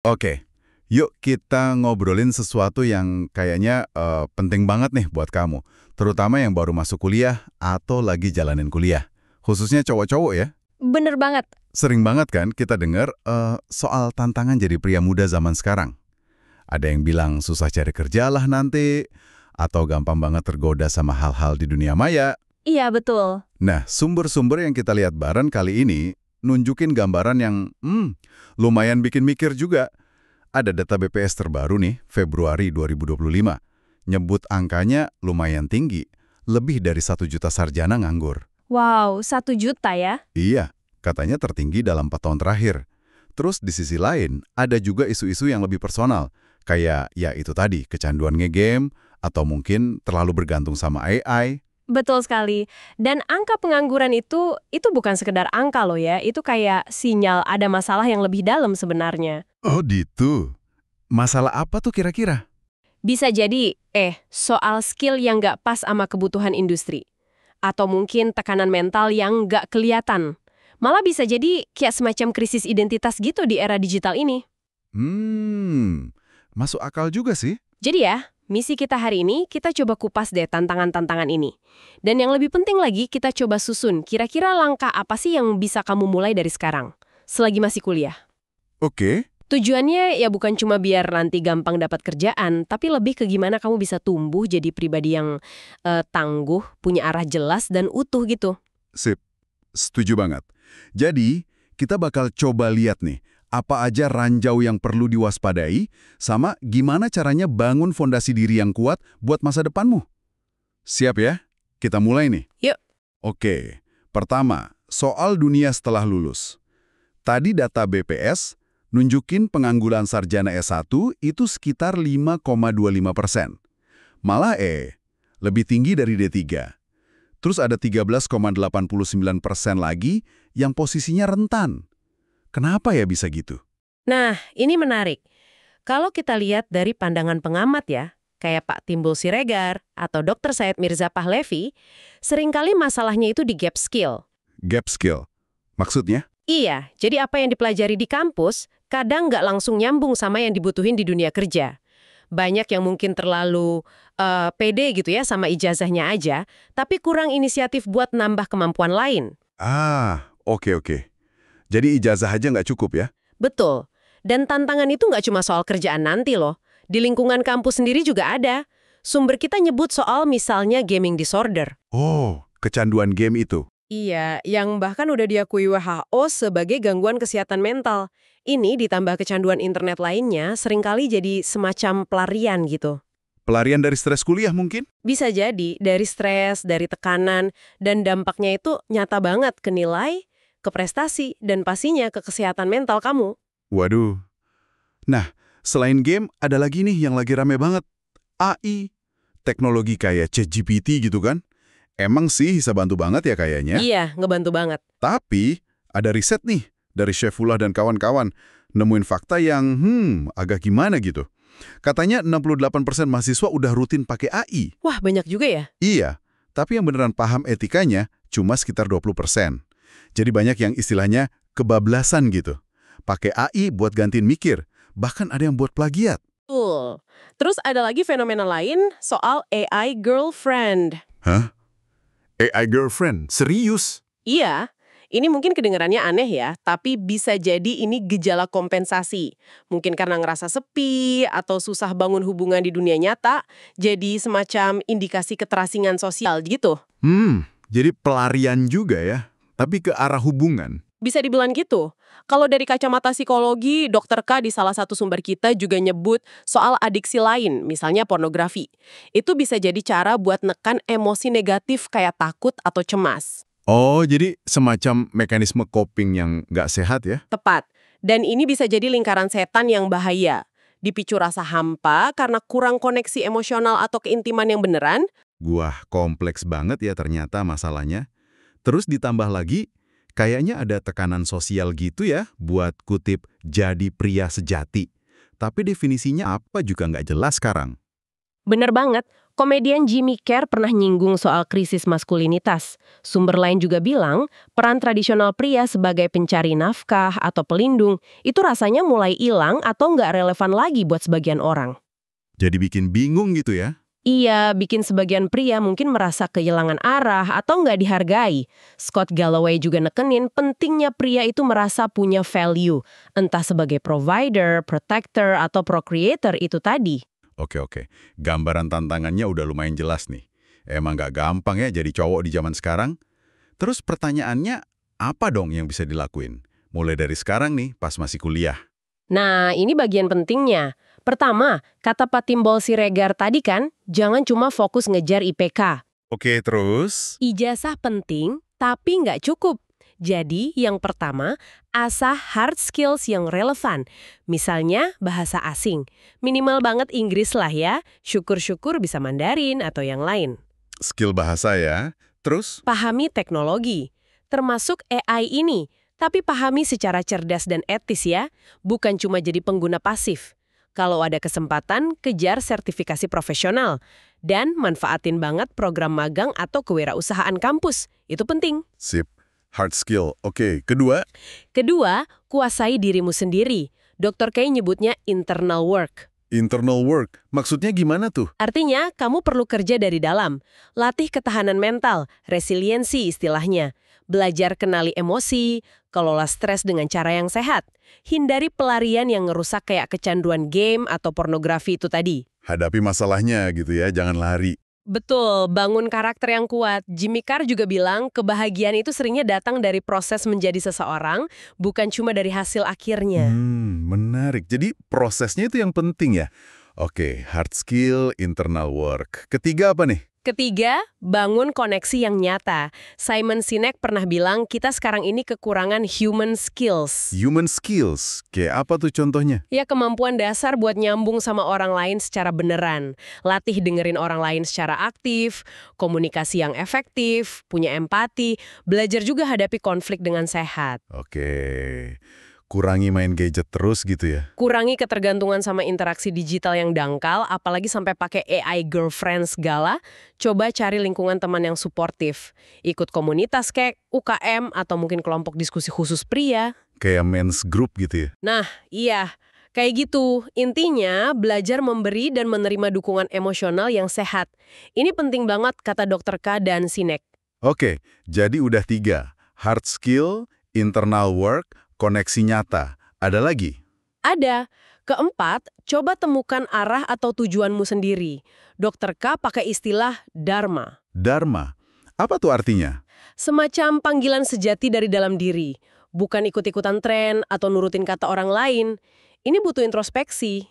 Oke, yuk kita ngobrolin sesuatu yang kayaknya penting banget nih buat kamu. Terutama yang baru masuk kuliah atau lagi jalanin kuliah. Khususnya cowok-cowok ya. Bener banget. Sering banget kan kita dengar soal tantangan jadi pria muda zaman sekarang. Ada yang bilang susah cari kerja lah nanti, atau gampang banget tergoda sama hal-hal di dunia maya. Iya, betul. Nah, sumber-sumber yang kita lihat bareng kali ini nunjukin gambaran yang lumayan bikin mikir juga. Ada data BPS terbaru nih, Februari 2025. Nyebut angkanya lumayan tinggi, lebih dari 1 juta sarjana nganggur. Wow, 1 juta ya? Iya, katanya tertinggi dalam 4 tahun terakhir. Terus di sisi lain, ada juga isu-isu yang lebih personal, kayak ya itu tadi, kecanduan nge-game, atau mungkin terlalu bergantung sama AI. Betul sekali. Dan angka pengangguran itu bukan sekedar angka loh ya. Itu kayak sinyal ada masalah yang lebih dalam sebenarnya. Oh gitu. Masalah apa tuh kira-kira? Bisa jadi, soal skill yang nggak pas sama kebutuhan industri. Atau mungkin tekanan mental yang nggak kelihatan. Malah bisa jadi kayak semacam krisis identitas gitu di era digital ini. Masuk akal juga sih. Jadi ya, misi kita hari ini, kita coba kupas deh tantangan-tantangan ini. Dan yang lebih penting lagi, kita coba susun kira-kira langkah apa sih yang bisa kamu mulai dari sekarang, selagi masih kuliah. Oke. Tujuannya ya bukan cuma biar nanti gampang dapat kerjaan, tapi lebih ke gimana kamu bisa tumbuh jadi pribadi yang tangguh, punya arah jelas dan utuh gitu. Sip, setuju banget. Jadi, kita bakal coba lihat nih, apa aja ranjau yang perlu diwaspadai, sama gimana caranya bangun fondasi diri yang kuat buat masa depanmu. Siap ya? Kita mulai nih. Yuk. Oke, pertama, soal dunia setelah lulus. Tadi data BPS nunjukin pengangguran sarjana S1 itu sekitar 5,25%. Malah lebih tinggi dari D3. Terus ada 13,89% lagi yang posisinya rentan. Kenapa ya bisa gitu? Nah, ini menarik. Kalau kita lihat dari pandangan pengamat ya, kayak Pak Timbul Siregar atau Dr. Said Mirza Pahlavi, seringkali masalahnya itu di gap skill. Gap skill. Maksudnya? Iya, jadi apa yang dipelajari di kampus kadang nggak langsung nyambung sama yang dibutuhin di dunia kerja. Banyak yang mungkin terlalu pede gitu ya sama ijazahnya aja, tapi kurang inisiatif buat nambah kemampuan lain. Oke. Jadi ijazah aja nggak cukup ya? Betul. Dan tantangan itu nggak cuma soal kerjaan nanti loh. Di lingkungan kampus sendiri juga ada. Sumber kita nyebut soal misalnya gaming disorder. Oh, kecanduan game itu. Iya, yang bahkan udah diakui WHO sebagai gangguan kesehatan mental. Ini ditambah kecanduan internet lainnya seringkali jadi semacam pelarian gitu. Pelarian dari stres kuliah mungkin? Bisa jadi dari stres, dari tekanan, dan dampaknya itu nyata banget ke nilai, ke prestasi, dan pastinya ke kesehatan mental kamu. Waduh. Nah, selain game, ada lagi nih yang lagi rame banget. AI. Teknologi kayak ChatGPT gitu kan? Emang sih bisa bantu banget ya kayaknya. Iya, ngebantu banget. Tapi, ada riset nih dari Shefullah dan kawan-kawan. Nemuin fakta yang, agak gimana gitu. Katanya 68% mahasiswa udah rutin pakai AI. Wah, banyak juga ya? Iya, tapi yang beneran paham etikanya cuma sekitar 20%. Jadi banyak yang istilahnya kebablasan gitu. Pakai AI buat gantiin mikir, bahkan ada yang buat plagiat. Betul. Terus ada lagi fenomena lain soal AI girlfriend. Hah? AI girlfriend? Serius? Iya, ini mungkin kedengarannya aneh ya, tapi bisa jadi ini gejala kompensasi. Mungkin karena ngerasa sepi atau susah bangun hubungan di dunia nyata, jadi semacam indikasi keterasingan sosial gitu. Jadi pelarian juga ya, tapi ke arah hubungan. Bisa dibilang gitu. Kalau dari kacamata psikologi, Dr. K di salah satu sumber kita juga nyebut soal adiksi lain, misalnya pornografi. Itu bisa jadi cara buat nekan emosi negatif kayak takut atau cemas. Oh, jadi semacam mekanisme coping yang nggak sehat ya? Tepat. Dan ini bisa jadi lingkaran setan yang bahaya. Dipicu rasa hampa karena kurang koneksi emosional atau keintiman yang beneran. Wah, kompleks banget ya ternyata masalahnya. Terus ditambah lagi, kayaknya ada tekanan sosial gitu ya buat kutip jadi pria sejati. Tapi definisinya apa juga nggak jelas sekarang. Bener banget, komedian Jimmy Carr pernah nyinggung soal krisis maskulinitas. Sumber lain juga bilang, peran tradisional pria sebagai pencari nafkah atau pelindung itu rasanya mulai hilang atau nggak relevan lagi buat sebagian orang. Jadi bikin bingung gitu ya? Iya, bikin sebagian pria mungkin merasa kehilangan arah atau nggak dihargai. Scott Galloway juga nekenin pentingnya pria itu merasa punya value, entah sebagai provider, protector, atau procreator itu tadi. Oke. Gambaran tantangannya udah lumayan jelas nih. Emang nggak gampang ya jadi cowok di zaman sekarang? Terus pertanyaannya, apa dong yang bisa dilakuin? Mulai dari sekarang nih, pas masih kuliah. Nah, ini bagian pentingnya. Pertama, kata Pak Timbol Siregar tadi kan, jangan cuma fokus ngejar IPK. Oke, terus? Ijazah penting, tapi nggak cukup. Jadi, yang pertama, asah hard skills yang relevan. Misalnya, bahasa asing. Minimal banget Inggris lah ya. Syukur-syukur bisa Mandarin atau yang lain. Skill bahasa ya. Terus? Pahami teknologi, termasuk AI ini. Tapi pahami secara cerdas dan etis ya, bukan cuma jadi pengguna pasif. Kalau ada kesempatan, kejar sertifikasi profesional. Dan manfaatin banget program magang atau kewirausahaan kampus. Itu penting. Sip. Hard skill. Oke, kedua? Kedua, kuasai dirimu sendiri. Dr. Kay nyebutnya internal work. Internal work. Maksudnya gimana tuh? Artinya, kamu perlu kerja dari dalam. Latih ketahanan mental, resiliensi istilahnya. Belajar kenali emosi, kelola stres dengan cara yang sehat. Hindari pelarian yang ngerusak kayak kecanduan game atau pornografi itu tadi. Hadapi masalahnya gitu ya, jangan lari. Betul, bangun karakter yang kuat. Jimmy Carr juga bilang, kebahagiaan itu seringnya datang dari proses menjadi seseorang, bukan cuma dari hasil akhirnya. Menarik. Jadi prosesnya itu yang penting ya. Oke, hard skill, internal work. Ketiga apa nih? Ketiga, bangun koneksi yang nyata. Simon Sinek pernah bilang, kita sekarang ini kekurangan human skills. Human skills. Kayak apa tuh contohnya? Ya, kemampuan dasar buat nyambung sama orang lain secara beneran. Latih dengerin orang lain secara aktif, komunikasi yang efektif, punya empati, belajar juga hadapi konflik dengan sehat. Oke. Kurangi main gadget terus gitu ya. Kurangi ketergantungan sama interaksi digital yang dangkal, apalagi sampai pakai AI girlfriend segala. Coba cari lingkungan teman yang suportif. Ikut komunitas kayak UKM atau mungkin kelompok diskusi khusus pria. Kayak men's group gitu ya. Nah, iya. Kayak gitu. Intinya, belajar memberi dan menerima dukungan emosional yang sehat. Ini penting banget, kata Dr. K dan Sinek. Oke, jadi udah 3. Hard skill, internal work, koneksi nyata. Ada lagi? Ada. Keempat, coba temukan arah atau tujuanmu sendiri. Dr. K pakai istilah Dharma. Dharma. Apa tuh artinya? Semacam panggilan sejati dari dalam diri. Bukan ikut-ikutan tren atau nurutin kata orang lain. Ini butuh introspeksi.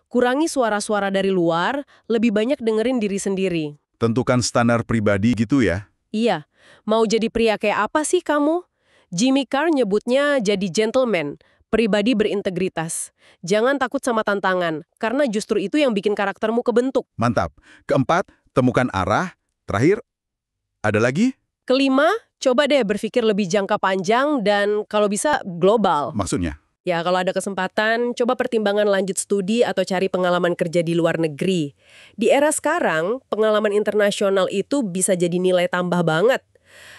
Kurangi suara-suara dari luar, lebih banyak dengerin diri sendiri. Tentukan standar pribadi gitu ya? Iya, mau jadi pria kayak apa sih kamu? Jimmy Carr nyebutnya jadi gentleman, pribadi berintegritas. Jangan takut sama tantangan, karena justru itu yang bikin karaktermu kebentuk. Mantap. Keempat, temukan arah. Terakhir, ada lagi? Kelima, coba deh berpikir lebih jangka panjang dan kalau bisa global. Maksudnya? Ya, kalau ada kesempatan, coba pertimbangan lanjut studi atau cari pengalaman kerja di luar negeri. Di era sekarang, pengalaman internasional itu bisa jadi nilai tambah banget.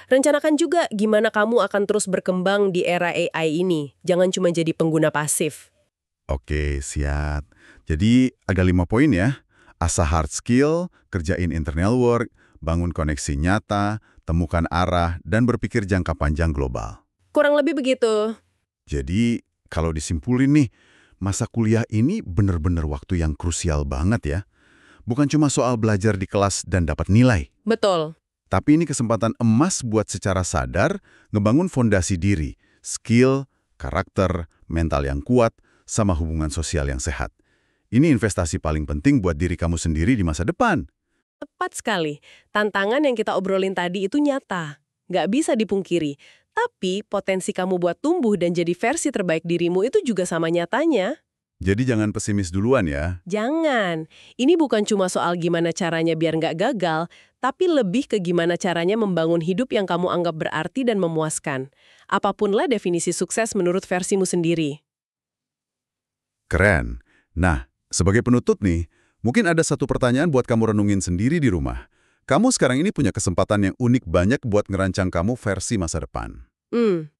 Rencanakan juga gimana kamu akan terus berkembang di era AI ini. Jangan cuma jadi pengguna pasif. Oke, siap. Jadi ada 5 poin ya. Asah hard skill, kerjain internal work, bangun koneksi nyata, temukan arah, dan berpikir jangka panjang global. Kurang lebih begitu. Jadi, kalau disimpulin nih, masa kuliah ini bener-bener waktu yang krusial banget ya. Bukan cuma soal belajar di kelas dan dapat nilai. Betul. Tapi ini kesempatan emas buat secara sadar ngebangun fondasi diri, skill, karakter, mental yang kuat, sama hubungan sosial yang sehat. Ini investasi paling penting buat diri kamu sendiri di masa depan. Tepat sekali. Tantangan yang kita obrolin tadi itu nyata. Nggak bisa dipungkiri. Tapi potensi kamu buat tumbuh dan jadi versi terbaik dirimu itu juga sama nyatanya. Jadi jangan pesimis duluan ya. Jangan. Ini bukan cuma soal gimana caranya biar nggak gagal, tapi lebih ke gimana caranya membangun hidup yang kamu anggap berarti dan memuaskan. Apapunlah definisi sukses menurut versimu sendiri. Keren. Nah, sebagai penutup nih, Mungkin ada satu pertanyaan buat kamu renungin sendiri di rumah. Kamu sekarang ini punya kesempatan yang unik banyak buat ngerancang kamu versi masa depan.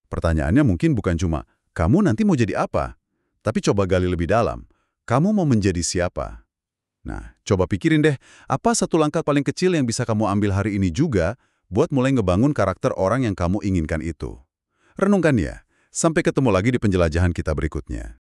Pertanyaannya mungkin bukan cuma, kamu nanti mau jadi apa? Tapi coba gali lebih dalam. Kamu mau menjadi siapa? Nah, coba pikirin deh, apa satu langkah paling kecil yang bisa kamu ambil hari ini juga buat mulai ngebangun karakter orang yang kamu inginkan itu. Renungkan ya. Sampai ketemu lagi di penjelajahan kita berikutnya.